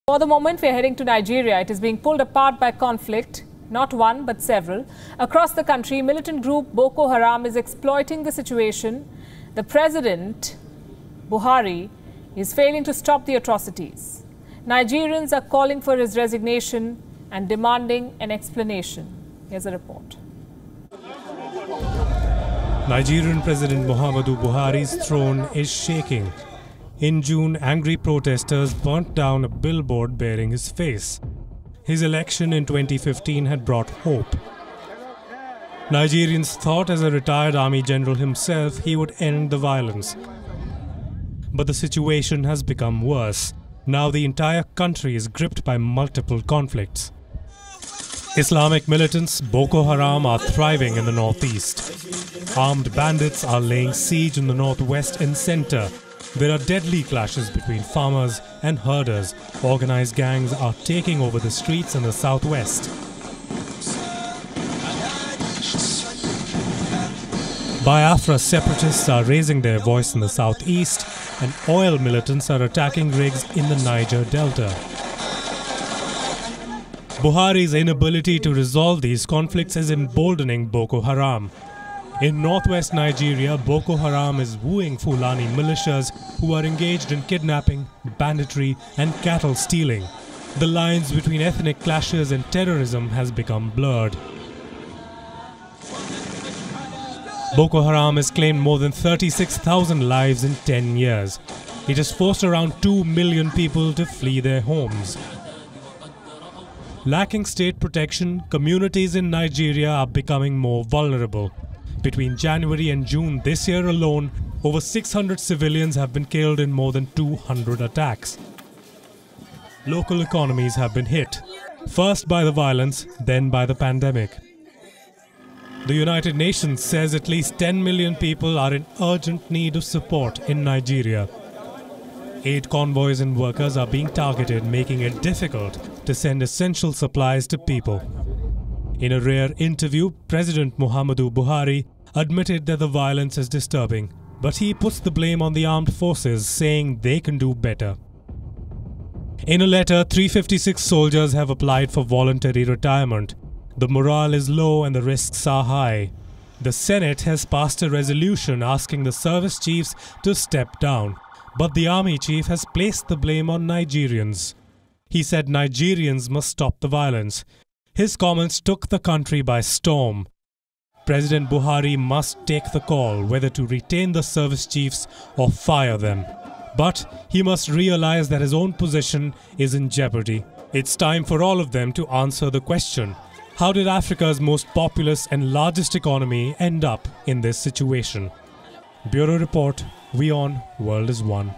For the moment, we're heading to Nigeria. It is being pulled apart by conflict, not one but several. Across the country, militant group Boko Haram is exploiting the situation. The President, Buhari, is failing to stop the atrocities. Nigerians are calling for his resignation and demanding an explanation. Here's a report. Nigerian President Muhammadu Buhari's throne is shaking. In June, angry protesters burnt down a billboard bearing his face. His election in 2015 had brought hope. Nigerians thought, as a retired army general himself, he would end the violence. But the situation has become worse. Now the entire country is gripped by multiple conflicts. Islamic militants Boko Haram are thriving in the northeast. Armed bandits are laying siege in the northwest and center. There are deadly clashes between farmers and herders. Organized gangs are taking over the streets in the southwest. Biafra separatists are raising their voice in the southeast, and oil militants are attacking rigs in the Niger Delta. Buhari's inability to resolve these conflicts is emboldening Boko Haram. In northwest Nigeria, Boko Haram is wooing Fulani militias who are engaged in kidnapping, banditry and cattle stealing. The lines between ethnic clashes and terrorism has become blurred. Boko Haram has claimed more than 36,000 lives in 10 years. It has forced around 2 million people to flee their homes. Lacking state protection, communities in Nigeria are becoming more vulnerable. Between January and June this year alone, over 600 civilians have been killed in more than 200 attacks. Local economies have been hit, first by the violence, then by the pandemic. The United Nations says at least 10 million people are in urgent need of support in Nigeria. Aid convoys and workers are being targeted, making it difficult to send essential supplies to people. In a rare interview, President Muhammadu Buhari admitted that the violence is disturbing, but he puts the blame on the armed forces, saying they can do better. In a letter, 356 soldiers have applied for voluntary retirement. The morale is low and the risks are high. The Senate has passed a resolution asking the service chiefs to step down, but the army chief has placed the blame on Nigerians. He said Nigerians must stop the violence. His comments took the country by storm. President Buhari must take the call whether to retain the service chiefs or fire them. But he must realize that his own position is in jeopardy. It's time for all of them to answer the question: how did Africa's most populous and largest economy end up in this situation? Bureau Report, WION, World is One.